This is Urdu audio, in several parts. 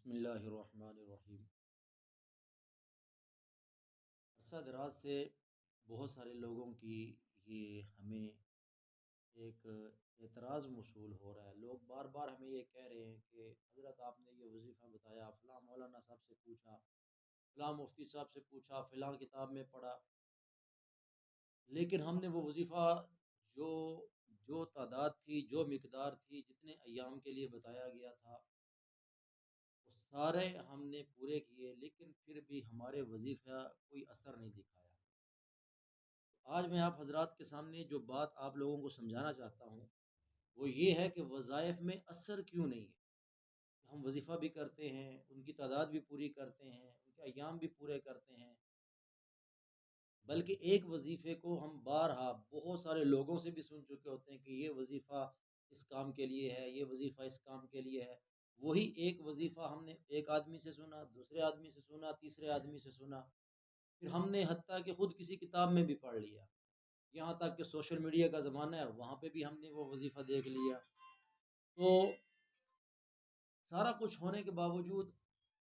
بسم اللہ الرحمن الرحیم۔ عرصہ دراز سے بہت سارے لوگوں کی یہ ہمیں ایک اعتراض موصول ہو رہا ہے۔ لوگ بار بار ہمیں یہ کہہ رہے ہیں کہ حضرت آپ نے یہ وظیفہ بتایا، فلاں مولانا صاحب سے پوچھا، فلاں مفتی صاحب سے پوچھا، فلاں کتاب میں پڑھا، لیکن ہم نے وہ وظیفہ جو جو تعداد تھی، جو مقدار تھی، جتنے ایام کے لیے بتایا گیا تھا، وہ سارے ہم نے پورے کیے، لیکن پھر بھی ہمارے وظیفہ کوئی اثر نہیں دکھایا۔ آج میں آپ حضرات کے سامنے جو بات آپ لوگوں کو سمجھانا چاہتا ہوں وہ یہ ہے کہ وظائف میں اثر کیوں نہیں ہے۔ ہم وظیفہ بھی کرتے ہیں، ان کی تعداد بھی پوری کرتے ہیں، ان کے ایام بھی پورے کرتے ہیں، بلکہ ایک وظیفے کو ہم بارہا بہت سارے لوگوں سے بھی سن چکے ہوتے ہیں کہ یہ وظیفہ اس کام کے لیے ہے، یہ وظیفہ اس کام کے لیے ہے۔ وہی ایک وظیفہ ہم نے ایک آدمی سے سنا، دوسرے آدمی سے سنا، تیسرے آدمی سے سنا، پھر ہم نے حتیٰ کہ خود کسی کتاب میں بھی پڑھ لیا، یہاں تک کہ سوشل میڈیا کا زمانہ ہے، وہاں پہ بھی ہم نے وہ وظیفہ دیکھ لیا۔ تو سارا کچھ ہونے کے باوجود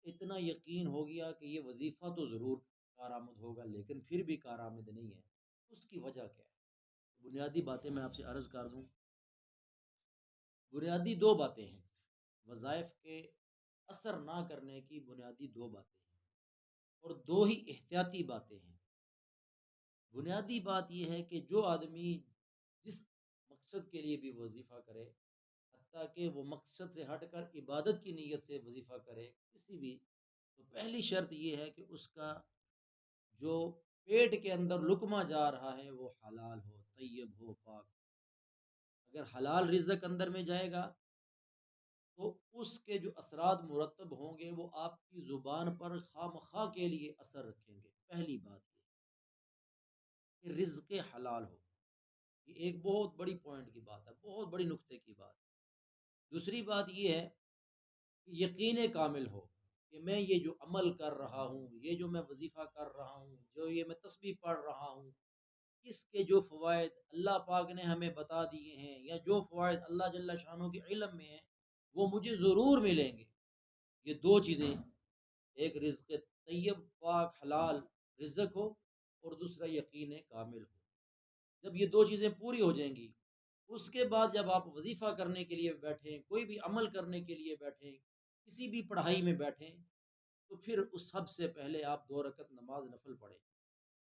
اتنا یقین ہو گیا کہ یہ وظیفہ تو ضرور کارآمد ہوگا، لیکن پھر بھی کارآمد نہیں ہے۔ اس کی وجہ کیا ہے؟ بنیادی باتیں میں آپ سے عرض کر دوں۔ بنیادی دو باتیں ہیں، وظائف کے اثر نہ کرنے کی بنیادی دو باتیں ہیں، اور دو ہی احتیاطی باتیں ہیں۔ بنیادی بات یہ ہے کہ جو آدمی جس مقصد کے لیے بھی وظیفہ کرے، حتیٰ کہ وہ مقصد سے ہٹ کر عبادت کی نیت سے وظیفہ کرے کسی بھی، تو پہلی شرط یہ ہے کہ اس کا جو پیٹ کے اندر لقمہ جا رہا ہے وہ حلال ہو، طیب ہو، پاک ہو۔ اگر حلال رزق اندر میں جائے گا تو اس کے جو اثرات مرتب ہوں گے وہ آپ کی زبان پر خواہ مخواہ کے لیے اثر رکھیں گے۔ پہلی بات یہ کہ رزق حلال ہو، یہ ایک بہت بڑی پوائنٹ کی بات ہے، بہت بڑی نقطے کی بات ہے۔ دوسری بات یہ ہے کہ یقین کامل ہو کہ میں یہ جو عمل کر رہا ہوں، یہ جو میں وظیفہ کر رہا ہوں، جو یہ میں تسبیح پڑھ رہا ہوں، اس کے جو فوائد اللہ پاک نے ہمیں بتا دیے ہیں، یا جو فوائد اللہ جل شانہ کے علم میں ہیں، وہ مجھے ضرور ملیں گے۔ یہ دو چیزیں، ایک رزق طیب پاک حلال رزق ہو، اور دوسرا یقین کامل ہو۔ جب یہ دو چیزیں پوری ہو جائیں گی، اس کے بعد جب آپ وظیفہ کرنے کے لیے بیٹھیں، کوئی بھی عمل کرنے کے لیے بیٹھیں، کسی بھی پڑھائی میں بیٹھیں، تو پھر اس سب سے پہلے آپ 2 رکعت نماز نفل پڑھیں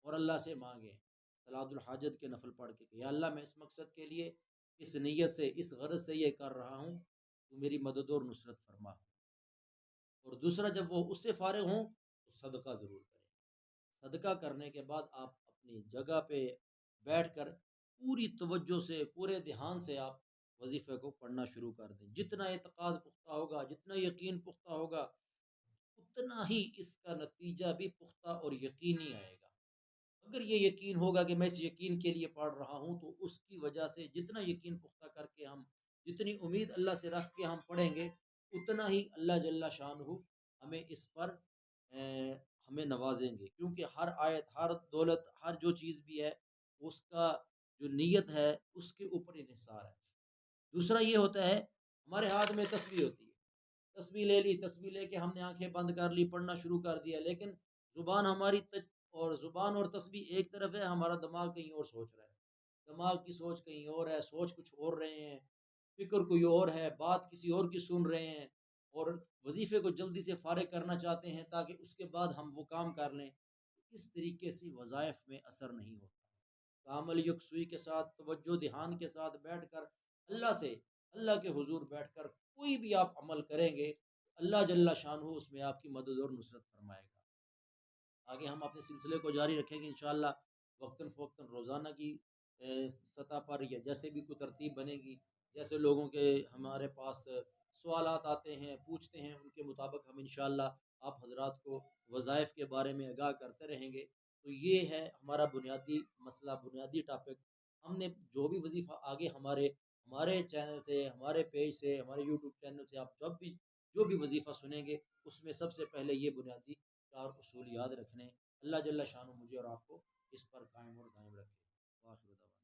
اور اللہ سے مانگیں، صلاۃ الحاجت کے نفل پڑھ کے کہ یا اللہ میں اس مقصد کے لیے، اس نیت سے، اس غرض سے یہ کر رہا ہوں، تو میری مدد اور نصرت فرما۔ اور دوسرا، جب وہ اس سے فارغ ہوں تو صدقہ ضرور کریں۔ صدقہ کرنے کے بعد آپ اپنی جگہ پہ بیٹھ کر پوری توجہ سے، پورے دھیان سے آپ وظیفے کو پڑھنا شروع کر دیں۔ جتنا اعتقاد پختہ ہوگا، جتنا یقین پختہ ہوگا، اتنا ہی اس کا نتیجہ بھی پختہ اور یقینی آئے گا۔ اگر یہ یقین ہوگا کہ میں اس یقین کے لیے پڑھ رہا ہوں، تو اس کی وجہ سے جتنا یقین پختہ کر کے ہم، جتنی امید اللہ سے رکھ کے ہم پڑھیں گے، اتنا ہی اللہ جل شانہ ہمیں اس پر ہمیں نوازیں گے، کیونکہ ہر آیت، ہر دولت، ہر جو چیز بھی ہے، اس کا جو نیت ہے اس کے اوپر انحصار ہے۔ دوسرا یہ ہوتا ہے، ہمارے ہاتھ میں تسبیح ہوتی ہے، تسبیح لے لی، تسبیح لے کے ہم نے آنکھیں بند کر لی، پڑھنا شروع کر دیا، لیکن زبان ہماری اور زبان اور تسبیح ایک طرف ہے، ہمارا دماغ کہیں اور سوچ رہا ہے، دماغ کی سوچ کہیں اور ہے، سوچ کچھ اور رہے ہیں، فکر کوئی اور ہے، بات کسی اور کی سن رہے ہیں، اور وظیفے کو جلدی سے فارغ کرنا چاہتے ہیں تاکہ اس کے بعد ہم وہ کام کر لیں۔ اس طریقے سے وظائف میں اثر نہیں ہوتا۔ کامل یکسوئی کے ساتھ، توجہ دھیان کے ساتھ بیٹھ کر اللہ سے، اللہ کے حضور بیٹھ کر کوئی بھی آپ عمل کریں گے، اللہ جل شانہ اس میں آپ کی مدد اور نصرت فرمائے گا۔ آگے ہم اپنے سلسلے کو جاری رکھیں گے انشاءاللہ، وقتاً فوقتاً روزانہ کی سطح پر، یا جیسے بھی کوئی ترتیب بنے گی، جیسے لوگوں کے ہمارے پاس سوالات آتے ہیں، پوچھتے ہیں، ان کے مطابق ہم انشاءاللہ آپ حضرات کو وظائف کے بارے میں آگاہ کرتے رہیں گے۔ تو یہ ہے ہمارا بنیادی مسئلہ، بنیادی ٹاپک۔ ہم نے جو بھی وظیفہ آگے ہمارے چینل سے، ہمارے پیج سے، ہمارے یوٹیوب چینل سے آپ جو بھی وظیفہ سنیں گے، اس میں سب سے پہلے یہ بنیادی 4 اصول یاد رکھنے۔ اللہ جل شانہ مجھے اور آپ کو اس پر قائم اور دائم رکھے۔ واخر دعوانا